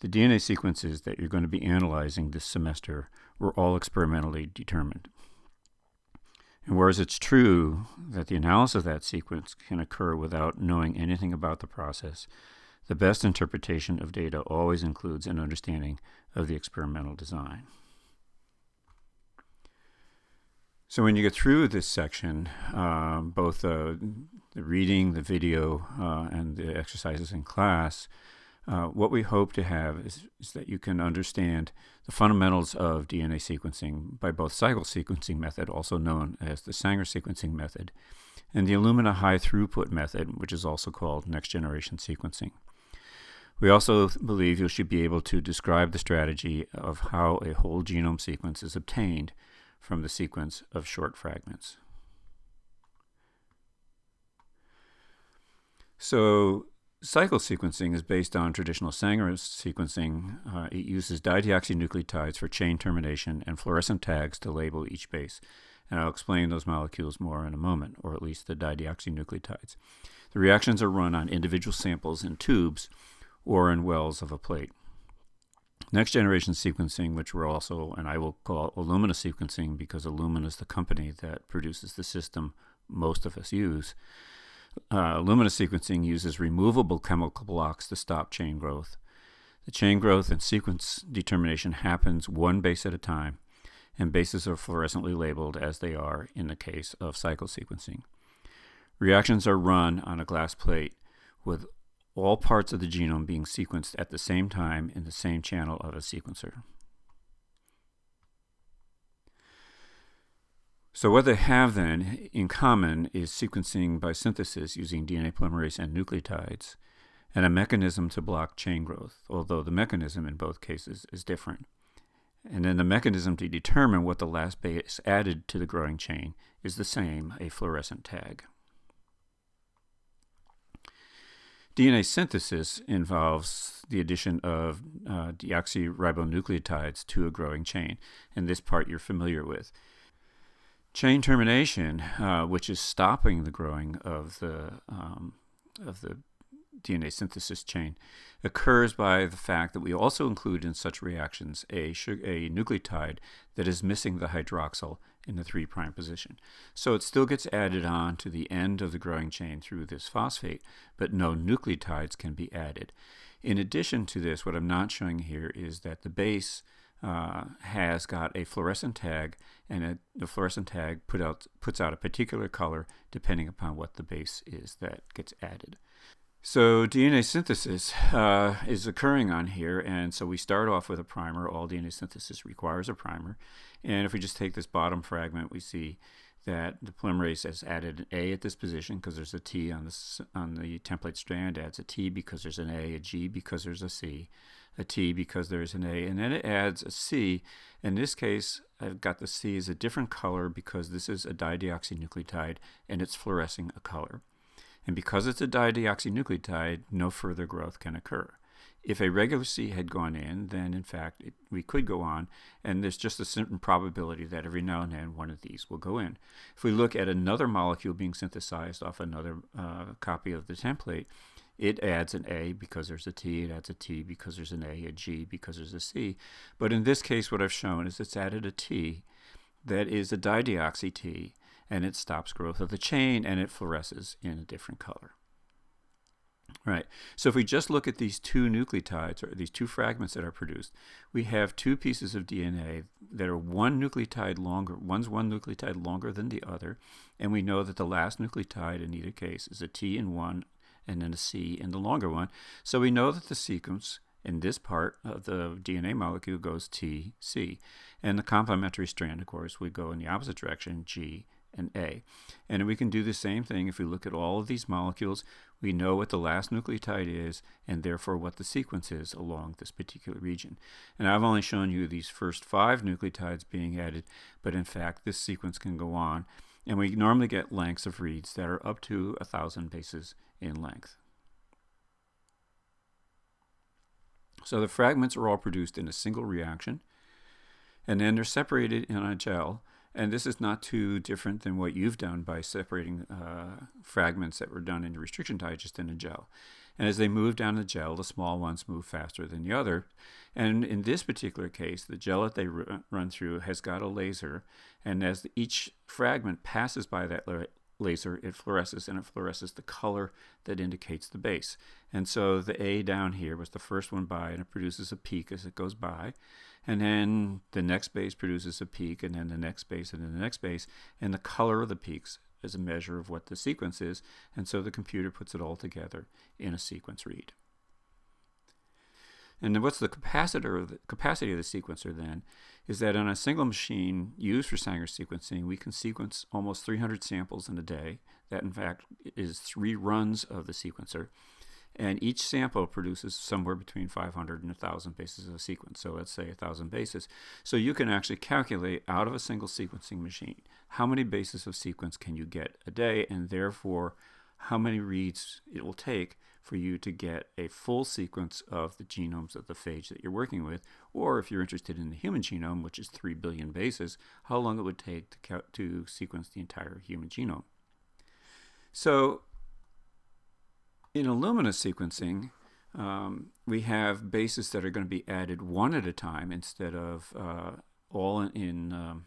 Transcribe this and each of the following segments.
The DNA sequences that you're going to be analyzing this semester were all experimentally determined. And whereas it's true that the analysis of that sequence can occur without knowing anything about the process, the best interpretation of data always includes an understanding of the experimental design. So when you get through this section, both the reading, the video, and the exercises in class, what we hope to have is that you can understand the fundamentals of DNA sequencing by both cycle sequencing method, also known as the Sanger sequencing method, and the Illumina high throughput method, which is also called next generation sequencing. We also believe you should be able to describe the strategy of how a whole genome sequence is obtained from the sequence of short fragments. So cycle sequencing is based on traditional Sanger sequencing. It uses dideoxynucleotides for chain termination and fluorescent tags to label each base. And I'll explain those molecules more in a moment, or at least the dideoxynucleotides. The reactions are run on individual samples in tubes or in wells of a plate. Next generation sequencing, which we're also, and I will call Illumina sequencing because Illumina is the company that produces the system most of us use. Illumina sequencing uses removable chemical blocks to stop chain growth. The chain growth and sequence determination happens one base at a time, and bases are fluorescently labeled as they are in the case of cycle sequencing. Reactions are run on a glass plate with all parts of the genome being sequenced at the same time in the same channel of a sequencer. So what they have then in common is sequencing by synthesis using DNA polymerase and nucleotides, and a mechanism to block chain growth, although the mechanism in both cases is different. And then the mechanism to determine what the last base added to the growing chain is the same, a fluorescent tag. DNA synthesis involves the addition of deoxyribonucleotides to a growing chain, and this part you're familiar with. Chain termination, which is stopping the growing of the DNA synthesis chain, occurs by the fact that we also include in such reactions a nucleotide that is missing the hydroxyl in the 3' position. So it still gets added on to the end of the growing chain through this phosphate, but no nucleotides can be added. In addition to this, what I'm not showing here is that the base has got a fluorescent tag, and the fluorescent tag puts out a particular color depending upon what the base is that gets added. So DNA synthesis is occurring on here, and so we start off with a primer. All DNA synthesis requires a primer. And if we just take this bottom fragment, we see that the polymerase has added an A at this position because there's a T on the template strand, adds a T because there's an A G because there's a C, a T because there's an A, and then it adds a C. In this case, I've got the C as a different color because this is a dideoxynucleotide and it's fluorescing a color. And because it's a dideoxynucleotide, no further growth can occur. If a regular C had gone in, then in fact we could go on, and there's just a certain probability that every now and then one of these will go in. If we look at another molecule being synthesized off another copy of the template, it adds an A because there's a T, it adds a T because there's an A G because there's a C. But in this case, what I've shown is it's added a T that is a dideoxy T, and it stops growth of the chain, and it fluoresces in a different color. Right. So if we just look at these two nucleotides, or these two fragments that are produced, we have two pieces of DNA that are one nucleotide longer. One's one nucleotide longer than the other, and we know that the last nucleotide in either case is a T in one and then a C in the longer one. So we know that the sequence in this part of the DNA molecule goes T, C. And the complementary strand, of course, would go in the opposite direction, G and A. And we can do the same thing if we look at all of these molecules. We know what the last nucleotide is, and therefore what the sequence is along this particular region. And I've only shown you these first 5 nucleotides being added, but in fact this sequence can go on. And we normally get lengths of reads that are up to 1,000 bases in length. So the fragments are all produced in a single reaction, and then they're separated in a gel. And this is not too different than what you've done by separating fragments that were done in the restriction digest in a gel. And as they move down the gel, the small ones move faster than the other. And in this particular case, the gel that they run through has got a laser, and as each fragment passes by that laser, it fluoresces, and it fluoresces the color that indicates the base. And so the A down here was the first one by, and it produces a peak as it goes by. And then the next base produces a peak, and then the next base, and then the next base. And the color of the peaks is a measure of what the sequence is. And so the computer puts it all together in a sequence read. And then what's the capacity of the sequencer then is that on a single machine used for Sanger sequencing, we can sequence almost 300 samples in a day. That, in fact, is 3 runs of the sequencer. And each sample produces somewhere between 500 and 1,000 bases of a sequence. So let's say 1,000 bases. So you can actually calculate out of a single sequencing machine how many bases of sequence can you get a day, and therefore how many reads it will take for you to get a full sequence of the genomes of the phage that you're working with, or if you're interested in the human genome, which is 3 billion bases, how long it would take to sequence the entire human genome. So in Illumina sequencing, we have bases that are going to be added one at a time instead of all in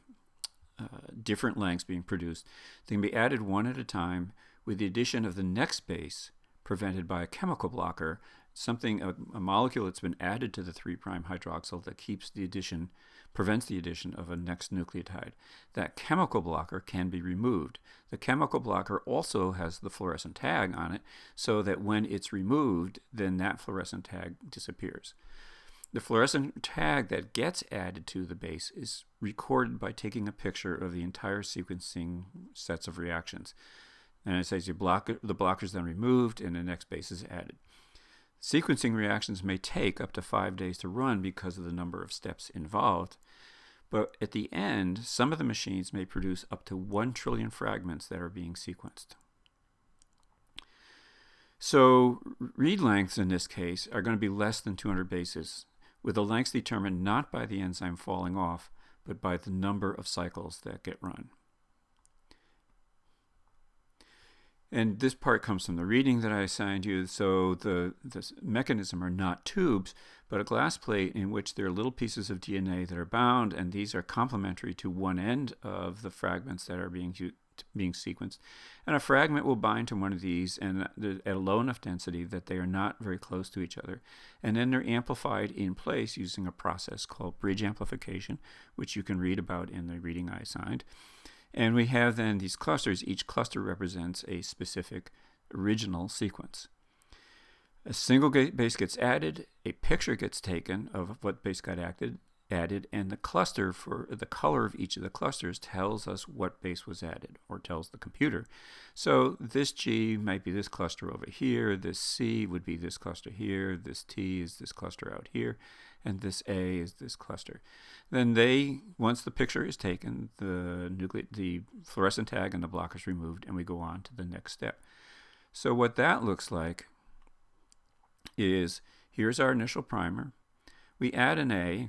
different lengths being produced. They can be added one at a time with the addition of the next base prevented by a chemical blocker, a molecule that's been added to the 3' hydroxyl that prevents the addition of a next nucleotide. That chemical blocker can be removed. The chemical blocker also has the fluorescent tag on it, so that when it's removed, then that fluorescent tag disappears. The fluorescent tag that gets added to the base is recorded by taking a picture of the entire sequencing sets of reactions. And it says the blocker is then removed and the next base is added. Sequencing reactions may take up to 5 days to run because of the number of steps involved. But at the end, some of the machines may produce up to 1 trillion fragments that are being sequenced. So read lengths in this case are going to be less than 200 bases, with the lengths determined not by the enzyme falling off, but by the number of cycles that get run. And this part comes from the reading that I assigned you. So the mechanism are not tubes, but a glass plate in which there are little pieces of DNA that are bound, and these are complementary to one end of the fragments that are being sequenced. And a fragment will bind to one of these and at a low enough density that they are not very close to each other. And then they're amplified in place using a process called bridge amplification, which you can read about in the reading I assigned. And we have then these clusters. Each cluster represents a specific original sequence. A single base gets added, a picture gets taken of what base got added, and the cluster for the color of each of the clusters tells us what base was added, or tells the computer. So this G might be this cluster over here, this C would be this cluster here, this T is this cluster out here, and this A is this cluster. Then once the picture is taken, the fluorescent tag and the blocker is removed, and we go on to the next step. So what that looks like is, here's our initial primer. We add an A,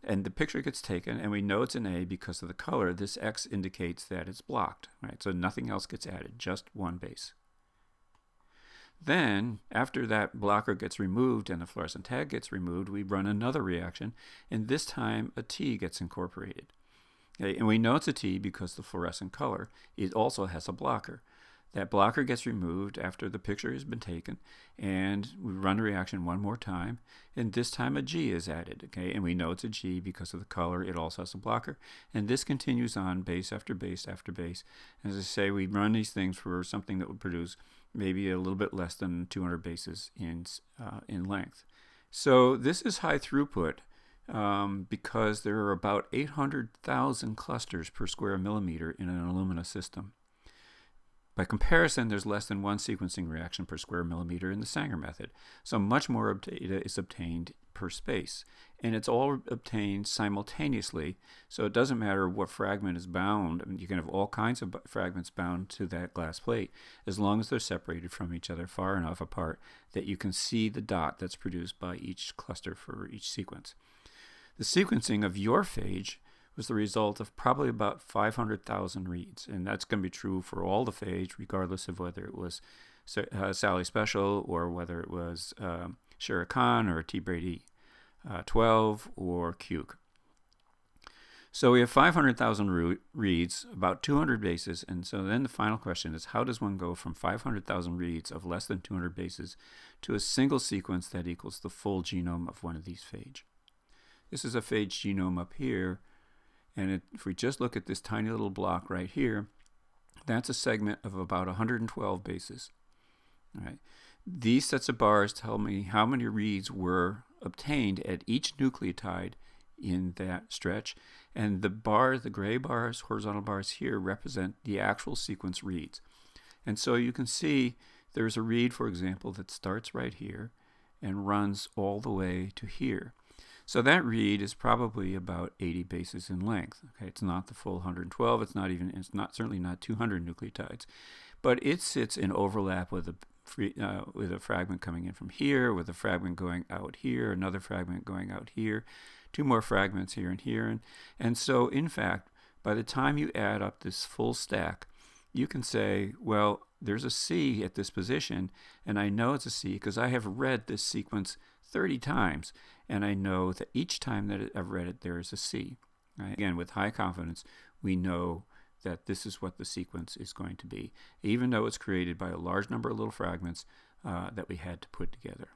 and the picture gets taken, and we know it's an A because of the color. This X indicates that it's blocked, right? So nothing else gets added, just one base. Then, after that blocker gets removed and the fluorescent tag gets removed, we run another reaction, and this time a T gets incorporated. Okay, and we know it's a T because the fluorescent color, it also has a blocker. That blocker gets removed after the picture has been taken, and we run the reaction one more time, and this time a G is added, okay? And we know it's a G because of the color. It also has a blocker, and this continues on base after base after base. As I say, we run these things for something that would produce maybe a little bit less than 200 bases in length. So this is high throughput because there are about 800,000 clusters per square millimeter in an Illumina system. By comparison, there's less than one sequencing reaction per square millimeter in the Sanger method. So much more data is obtained per space. And it's all obtained simultaneously. So it doesn't matter what fragment is bound. I mean, you can have all kinds of fragments bound to that glass plate, as long as they're separated from each other far enough apart that you can see the dot that's produced by each cluster for each sequence. The sequencing of your phage was the result of probably about 500,000 reads, and that's going to be true for all the phage, regardless of whether it was Sally Special, or whether it was Shere Khan or T. Brady 12 or Cuke. So we have 500,000 reads, about 200 bases, and so then the final question is, how does one go from 500,000 reads of less than 200 bases to a single sequence that equals the full genome of one of these phage? This is a phage genome up here, and if we just look at this tiny little block right here, that's a segment of about 112 bases. All right. These sets of bars tell me how many reads were obtained at each nucleotide in that stretch, and the gray bars, horizontal bars here, represent the actual sequence reads. And so you can see there's a read, for example, that starts right here and runs all the way to here. So that read is probably about 80 bases in length. Okay, it's not the full 112. It's certainly not 200 nucleotides, but it sits in overlap with a fragment coming in from here, with a fragment going out here, another fragment going out here, two more fragments here and here. And so, in fact, by the time you add up this full stack, you can say, well, there's a C at this position, and I know it's a C because I have read this sequence 30 times, and I know that each time that I've read it, there is a C. Right? Again, with high confidence, we know that this is what the sequence is going to be, even though it's created by a large number of little fragments that we had to put together.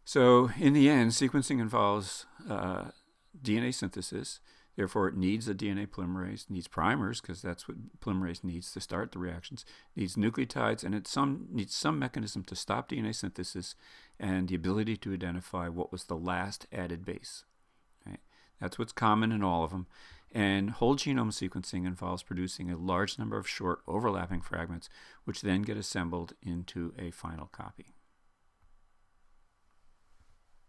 So in the end, sequencing involves DNA synthesis. Therefore, it needs a DNA polymerase, needs primers, because that's what polymerase needs to start the reactions, needs nucleotides, and it needs some mechanism to stop DNA synthesis and the ability to identify what was the last added base. Right? That's what's common in all of them. And whole genome sequencing involves producing a large number of short overlapping fragments, which then get assembled into a final copy.